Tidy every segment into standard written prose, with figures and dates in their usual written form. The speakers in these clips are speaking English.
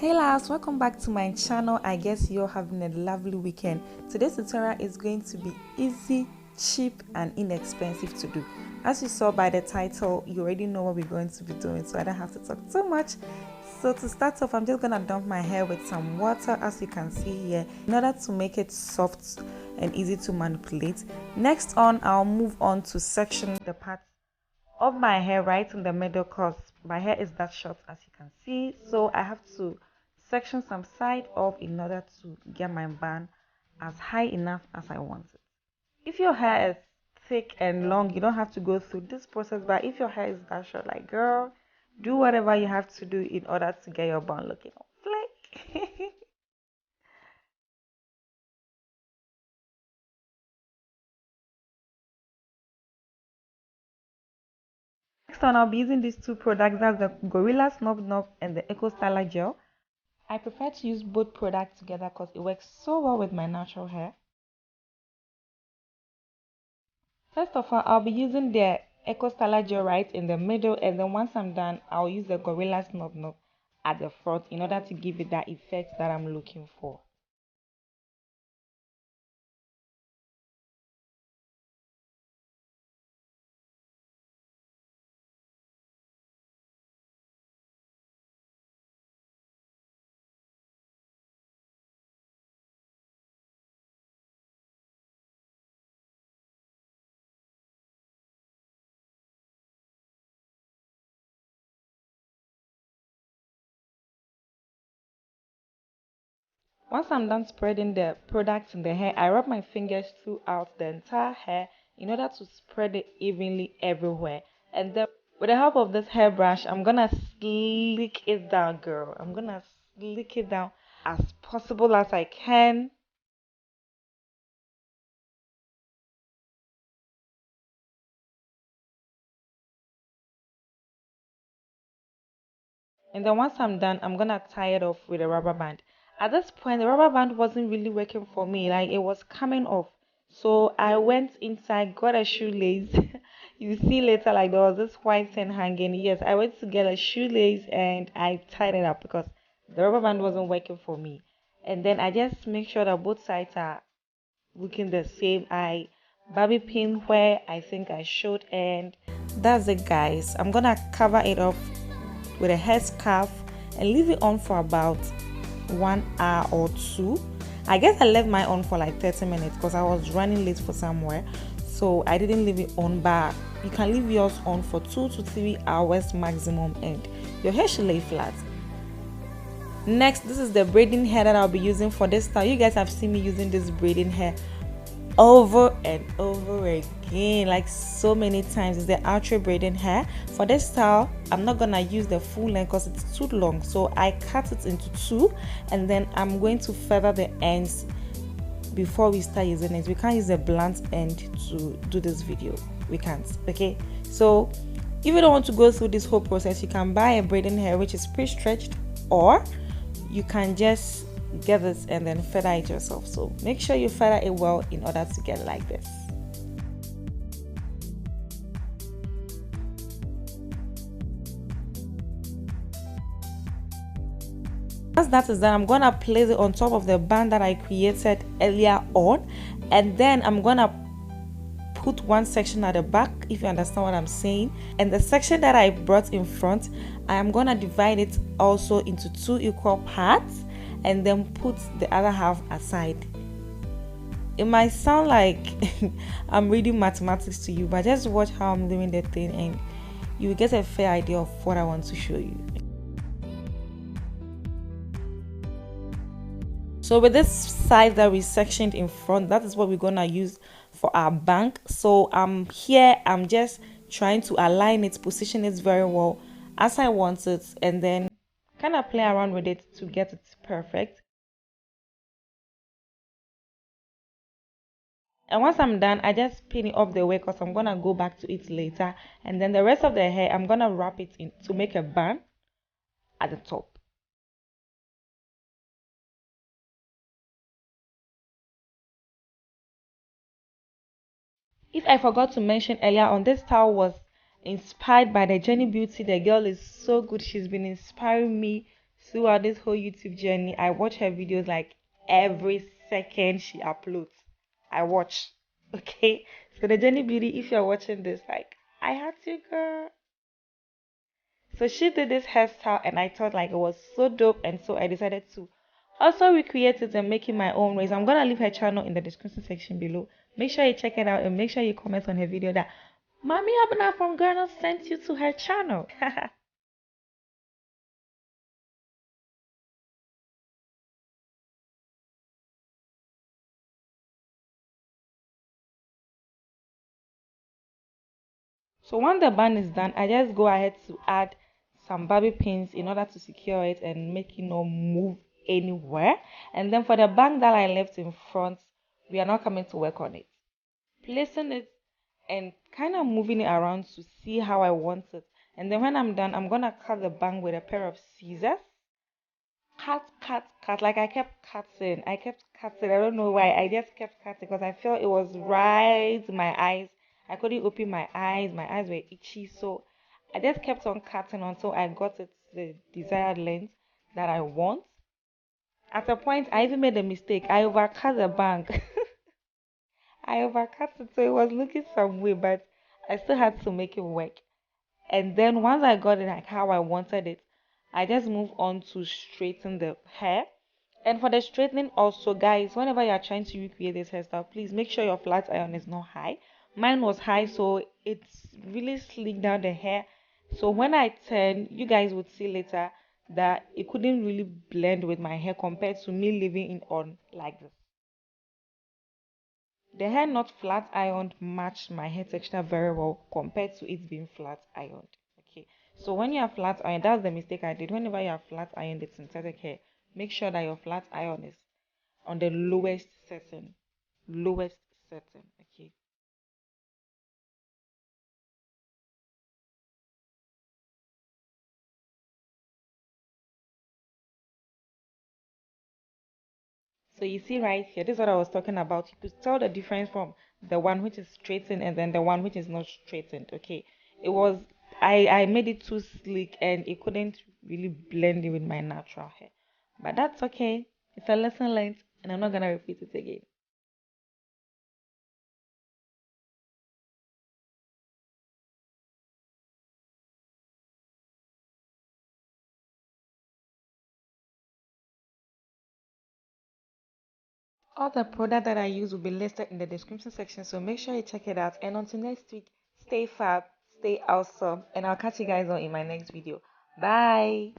Hey lads, welcome back to my channel. I guess you're having a lovely weekend. Today's tutorial is going to be easy, cheap and inexpensive to do. As you saw by the title, you already know what we're going to be doing, so I don't have to talk too much. So to start off, I'm just gonna dump my hair with some water, as you can see here, in order to make it soft and easy to manipulate. Next on, I'll move on to section the part of my hair right in the middle, because my hair is that short as you can see, so I have to section some side off in order to get my bun as high enough as I want it. If your hair is thick and long, you don't have to go through this process, but if your hair is that short, like girl, do whatever you have to do in order to get your bun looking flick. Next on, I'll be using these two products, that's the Gorilla Snub Knob and the Eco Styler Gel. I prefer to use both products together because it works so well with my natural hair. First of all, I'll be using the Eco Styler Gel right in the middle, and then once I'm done, I'll use the Gorilla Snub Knob at the front in order to give it that effect that I'm looking for. Once I'm done spreading the products in the hair, I rub my fingers throughout the entire hair in order to spread it evenly everywhere. And then with the help of this hairbrush, I'm gonna slick it down, girl. I'm gonna slick it down as possible as I can. And then once I'm done, I'm gonna tie it off with a rubber band. At this point, the rubber band wasn't really working for me, like it was coming off. So I went inside, got a shoelace. You see later, like there was this white thing hanging. Yes, I went to get a shoelace and I tied it up because the rubber band wasn't working for me. And then I just make sure that both sides are looking the same. I bobby pin where I think I should, and that's it, guys. I'm gonna cover it up with a hair scarf and leave it on for about 1 hour or 2. I guess I left mine on for like 30 minutes because I was running late for somewhere, so I didn't leave it on, but you can leave yours on for 2 to 3 hours maximum and your hair should lay flat. Next, this is the braiding hair that I'll be using for this style. You guys have seen me using this braiding hair over and over again, like so many times. It's the outre braiding hair. For this style, I'm not gonna use the full length because it's too long, so I cut it into 2, and then I'm going to feather the ends before we start using it. We can't use the blunt end to do this video, we can't. Okay, so if you don't want to go through this whole process, you can buy a braiding hair which is pre-stretched, or you can just get this and then feather it yourself. So make sure you feather it well in order to get it like this. Once that is done, I'm gonna place it on top of the band that I created earlier on, and then I'm gonna put one section at the back, if you understand what I'm saying, and the section that I brought in front, I am gonna divide it also into 2 equal parts and then put the other half aside. It might sound like I'm reading mathematics to you, but just watch how I'm doing the thing and you will get a fair idea of what I want to show you. So with this side that we sectioned in front, that is what we're gonna use for our bank. So here I'm just trying to align it, position it very well as I want it, and then kind of play around with it to get it perfect. And once I'm done, I just pin it off the way because I'm gonna go back to it later, and then the rest of the hair I'm gonna wrap it in to make a bun at the top. If I forgot to mention earlier on, this style was inspired by the Jenny Beauty. The girl is so good. She's been inspiring me throughout this whole YouTube journey. I watch her videos like every second she uploads. I watch. Okay. So the Jenny Beauty, if you're watching this, like I had to girl. So she did this hairstyle and I thought like it was so dope and so I decided to also recreate it and make it my own ways. I'm gonna leave her channel in the description section below. Make sure you check it out and make sure you comment on her video that Mommy Abena from Ghana sent you to her channel. So once the band is done, I just go ahead to add some bobby pins in order to secure it and make it not move anywhere. And then for the band that I left in front, we are not coming to work on it. Placing it and kind of moving it around to see how I want it. And then when I'm done, I'm gonna cut the bang with a pair of scissors. Cut. Like I kept cutting. I kept cutting. I don't know why. I just kept cutting because I felt it was right in my eyes. I couldn't open my eyes. My eyes were itchy. So I just kept on cutting until I got it to the desired length that I want. At a point, I even made a mistake. I overcut the bang. I overcut it, so it was looking some way, but I still had to make it work. And then once I got it like how I wanted it, I just moved on to straighten the hair. And for the straightening also, guys, whenever you are trying to recreate this hairstyle, please make sure your flat iron is not high. Mine was high, so it's really slicked down the hair. So when I turn, you guys would see later that it couldn't really blend with my hair compared to me leaving it on like this. The hair not flat ironed matched my hair texture very well compared to it being flat ironed. Okay, so when you are flat iron, that's the mistake I did. Whenever you are flat ironed the synthetic hair, make sure that your flat iron is on the lowest setting. Lowest setting. Okay. So you see right here, this is what I was talking about. You could tell the difference from the one which is straightened and then the one which is not straightened. Okay. It was I made it too sleek and it couldn't really blend in with my natural hair. But that's okay. It's a lesson learned and I'm not gonna repeat it again. All the product that I use will be listed in the description section, so make sure you check it out. And until next week, stay fab, stay awesome, and I'll catch you guys on in my next video. Bye.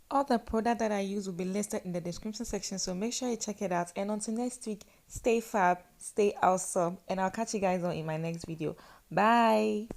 All the product that I use will be listed in the description section, so make sure you check it out. And until next week, stay fab, stay awesome, and I'll catch you guys on in my next video. Bye.